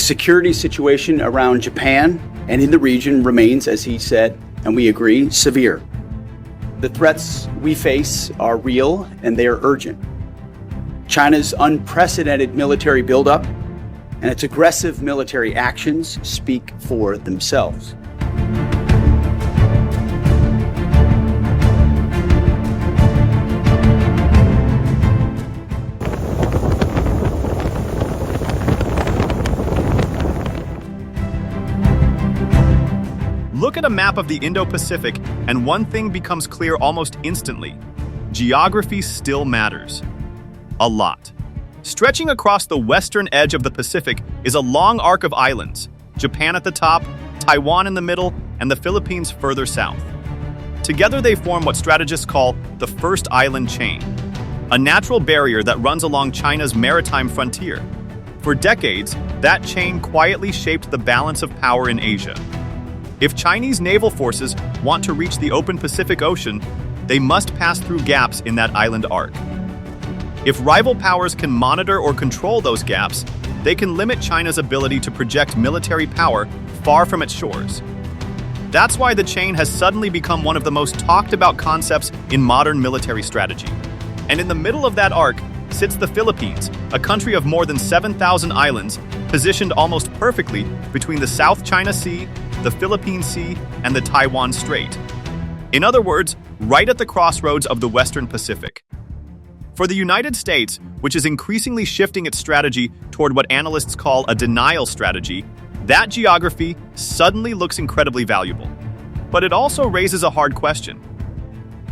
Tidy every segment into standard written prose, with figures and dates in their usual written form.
The security situation around Japan and in the region remains, as he said, and we agree, severe. The threats we face are real and they are urgent. China's unprecedented military buildup and its aggressive military actions speak for themselves. Look at a map of the Indo-Pacific, and one thing becomes clear almost instantly. Geography still matters. A lot. Stretching across the western edge of the Pacific is a long arc of islands, Japan at the top, Taiwan in the middle, and the Philippines further south. Together they form what strategists call the first island chain, a natural barrier that runs along China's maritime frontier. For decades, that chain quietly shaped the balance of power in Asia. If Chinese naval forces want to reach the open Pacific Ocean, they must pass through gaps in that island arc. If rival powers can monitor or control those gaps, they can limit China's ability to project military power far from its shores. That's why the chain has suddenly become one of the most talked about concepts in modern military strategy. And in the middle of that arc sits the Philippines, a country of more than 7,000 islands, positioned almost perfectly between the South China Sea, the Philippine Sea, and the Taiwan Strait. In other words, right at the crossroads of the Western Pacific. For the United States, which is increasingly shifting its strategy toward what analysts call a denial strategy, that geography suddenly looks incredibly valuable. But it also raises a hard question.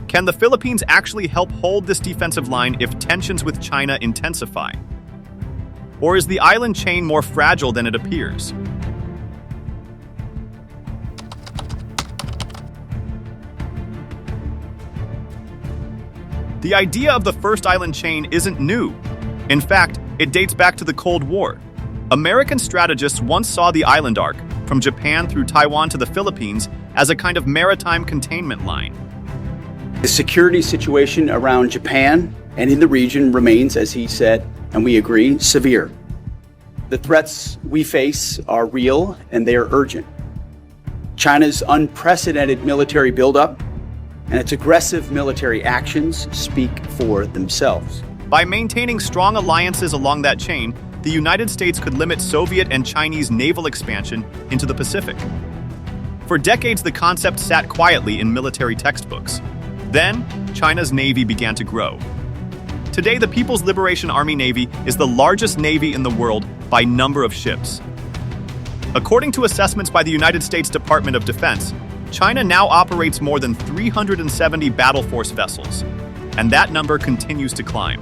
Can the Philippines actually help hold this defensive line if tensions with China intensify? Or is the island chain more fragile than it appears? The idea of the first island chain isn't new. In fact, it dates back to the Cold War. American strategists once saw the island arc, from Japan through Taiwan to the Philippines, as a kind of maritime containment line. The security situation around Japan and in the region remains, as he said, and we agree, severe. The threats we face are real and they are urgent. China's unprecedented military buildup and its aggressive military actions speak for themselves. By maintaining strong alliances along that chain, the United States could limit Soviet and Chinese naval expansion into the Pacific. For decades, the concept sat quietly in military textbooks. Then, China's navy began to grow. Today, the People's Liberation Army Navy is the largest navy in the world by number of ships. According to assessments by the United States Department of Defense, China now operates more than 370 battle force vessels, and that number continues to climb.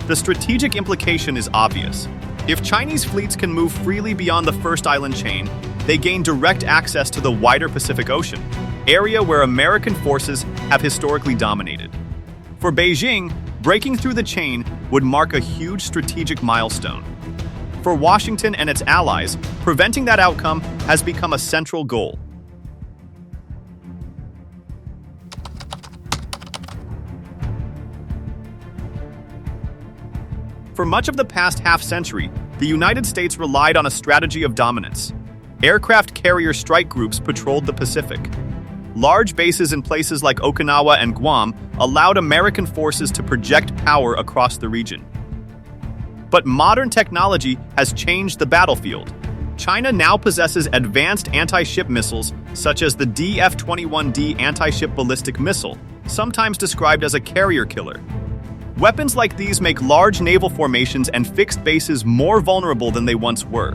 The strategic implication is obvious. If Chinese fleets can move freely beyond the first island chain, they gain direct access to the wider Pacific Ocean, area where American forces have historically dominated. For Beijing, breaking through the chain would mark a huge strategic milestone. For Washington and its allies, preventing that outcome has become a central goal. For much of the past half-century, the United States relied on a strategy of dominance. Aircraft carrier strike groups patrolled the Pacific. Large bases in places like Okinawa and Guam allowed American forces to project power across the region. But modern technology has changed the battlefield. China now possesses advanced anti-ship missiles such as the DF-21D anti-ship ballistic missile, sometimes described as a carrier killer. Weapons like these make large naval formations and fixed bases more vulnerable than they once were.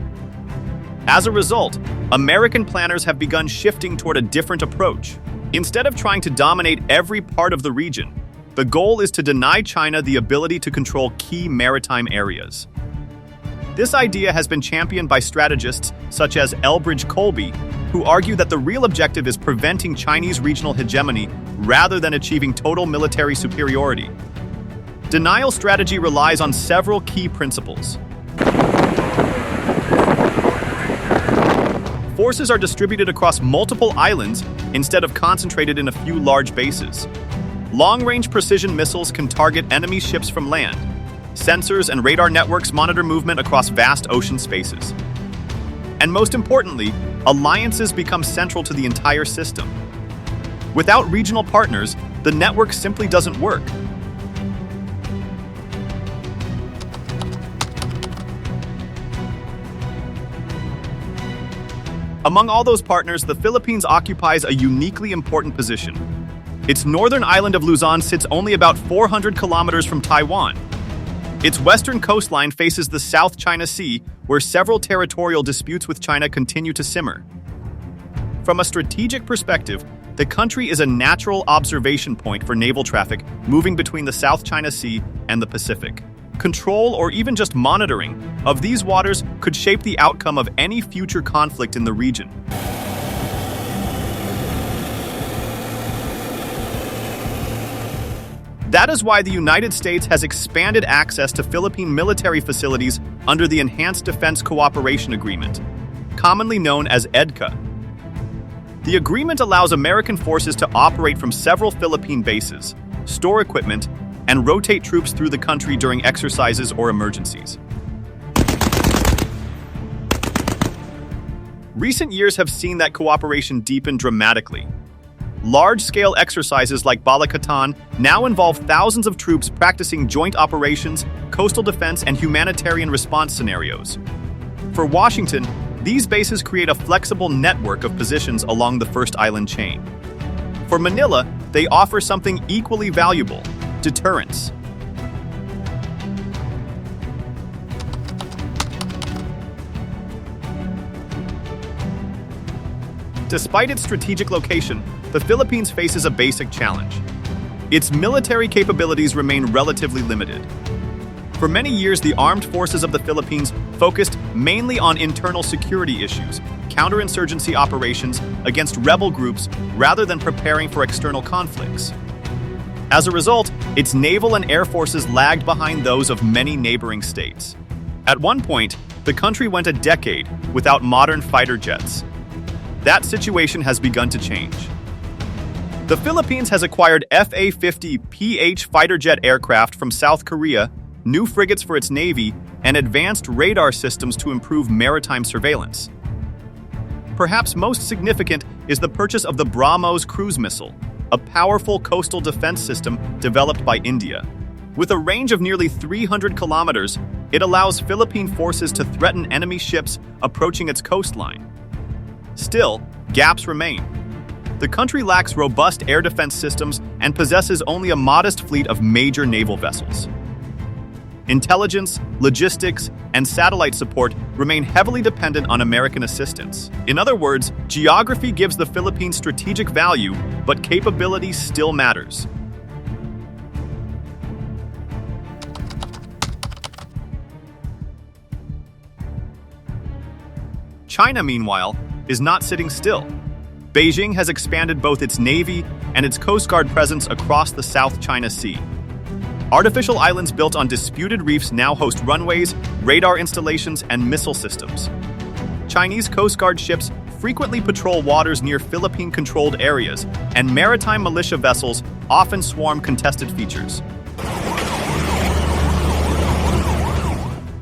As a result, American planners have begun shifting toward a different approach. Instead of trying to dominate every part of the region, the goal is to deny China the ability to control key maritime areas. This idea has been championed by strategists such as Elbridge Colby, who argue that the real objective is preventing Chinese regional hegemony rather than achieving total military superiority. Denial strategy relies on several key principles. Forces are distributed across multiple islands instead of concentrated in a few large bases. Long-range precision missiles can target enemy ships from land. Sensors and radar networks monitor movement across vast ocean spaces. And most importantly, alliances become central to the entire system. Without regional partners, the network simply doesn't work. Among all those partners, the Philippines occupies a uniquely important position. Its northern island of Luzon sits only about 400 kilometers from Taiwan. Its western coastline faces the South China Sea, where several territorial disputes with China continue to simmer. From a strategic perspective, the country is a natural observation point for naval traffic moving between the South China Sea and the Pacific. Control, or even just monitoring, of these waters could shape the outcome of any future conflict in the region. That is why the United States has expanded access to Philippine military facilities under the Enhanced Defense Cooperation Agreement, commonly known as EDCA. The agreement allows American forces to operate from several Philippine bases, store equipment, and rotate troops through the country during exercises or emergencies. Recent years have seen that cooperation deepen dramatically. Large-scale exercises like Balakatan now involve thousands of troops practicing joint operations, coastal defense, and humanitarian response scenarios. For Washington, these bases create a flexible network of positions along the First Island chain. For Manila, they offer something equally valuable: deterrence. Despite its strategic location, the Philippines faces a basic challenge. Its military capabilities remain relatively limited. For many years, the armed forces of the Philippines focused mainly on internal security issues, counterinsurgency operations against rebel groups, rather than preparing for external conflicts. As a result, its naval and air forces lagged behind those of many neighboring states. At one point, the country went a decade without modern fighter jets. That situation has begun to change. The Philippines has acquired Fa-50PH fighter jet aircraft from South Korea, new frigates for its navy, and advanced radar systems to improve maritime surveillance. Perhaps most significant is the purchase of the BrahMos cruise missile, a powerful coastal defense system developed by India. With a range of nearly 300 kilometers, it allows Philippine forces to threaten enemy ships approaching its coastline. Still, gaps remain. The country lacks robust air defense systems and possesses only a modest fleet of major naval vessels. Intelligence, logistics, and satellite support remain heavily dependent on American assistance. In other words, geography gives the Philippines strategic value, but capability still matters. China, meanwhile, is not sitting still. Beijing has expanded both its navy and its Coast Guard presence across the South China Sea. Artificial islands built on disputed reefs now host runways, radar installations, and missile systems. Chinese Coast Guard ships frequently patrol waters near Philippine-controlled areas, and maritime militia vessels often swarm contested features.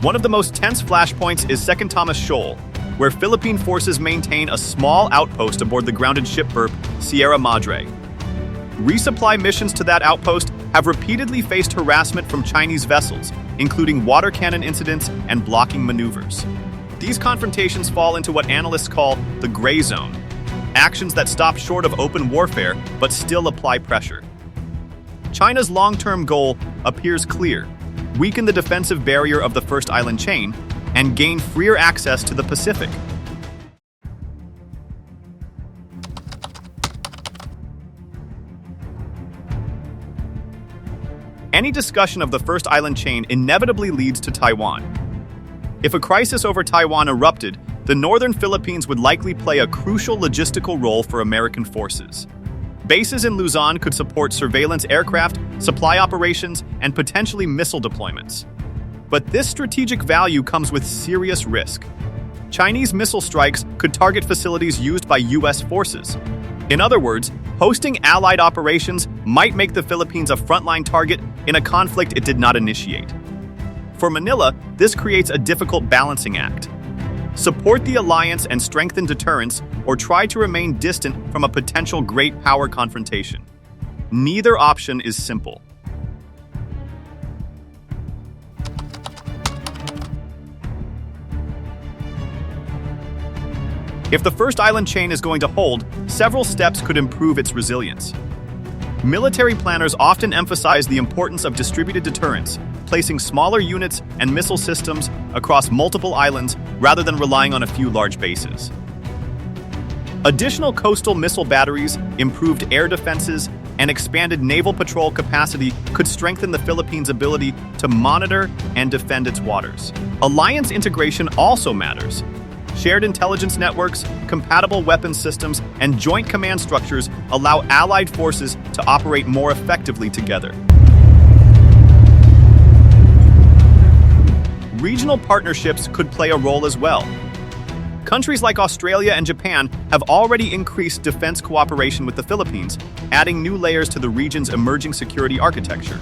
One of the most tense flashpoints is Second Thomas Shoal, where Philippine forces maintain a small outpost aboard the grounded ship berth Sierra Madre. Resupply missions to that outpost have repeatedly faced harassment from Chinese vessels, including water cannon incidents and blocking maneuvers. These confrontations fall into what analysts call the gray zone, actions that stop short of open warfare but still apply pressure. China's long-term goal appears clear: weaken the defensive barrier of the First Island chain and gain freer access to the Pacific. Any discussion of the First Island chain inevitably leads to Taiwan. If a crisis over Taiwan erupted, the northern Philippines would likely play a crucial logistical role for American forces. Bases in Luzon could support surveillance aircraft, supply operations, and potentially missile deployments. But this strategic value comes with serious risk. Chinese missile strikes could target facilities used by U.S. forces. In other words, hosting allied operations might make the Philippines a frontline target in a conflict it did not initiate. For Manila, this creates a difficult balancing act. Support the alliance and strengthen deterrence, or try to remain distant from a potential great power confrontation. Neither option is simple. If the first island chain is going to hold, several steps could improve its resilience. Military planners often emphasize the importance of distributed deterrence, placing smaller units and missile systems across multiple islands rather than relying on a few large bases. Additional coastal missile batteries, improved air defenses, and expanded naval patrol capacity could strengthen the Philippines' ability to monitor and defend its waters. Alliance integration also matters. Shared intelligence networks, compatible weapons systems, and joint command structures allow allied forces to operate more effectively together. Regional partnerships could play a role as well. Countries like Australia and Japan have already increased defense cooperation with the Philippines, adding new layers to the region's emerging security architecture.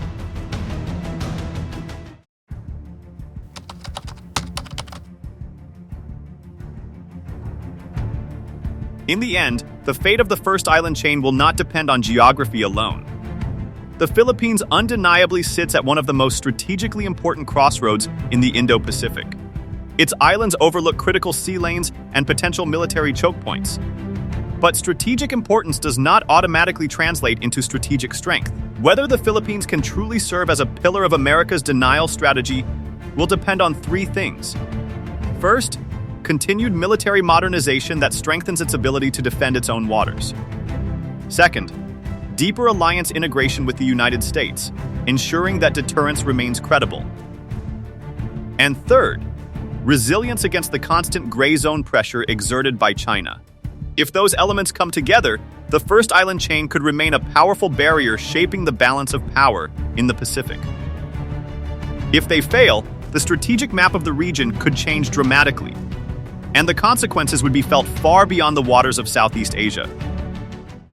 In the end, the fate of the first island chain will not depend on geography alone. The Philippines undeniably sits at one of the most strategically important crossroads in the Indo-Pacific. Its islands overlook critical sea lanes and potential military choke points. But strategic importance does not automatically translate into strategic strength. Whether the Philippines can truly serve as a pillar of America's denial strategy will depend on three things. First, continued military modernization that strengthens its ability to defend its own waters. Second, deeper alliance integration with the United States, ensuring that deterrence remains credible. And third, resilience against the constant gray zone pressure exerted by China. If those elements come together, the first island chain could remain a powerful barrier shaping the balance of power in the Pacific. If they fail, the strategic map of the region could change dramatically, and the consequences would be felt far beyond the waters of Southeast Asia.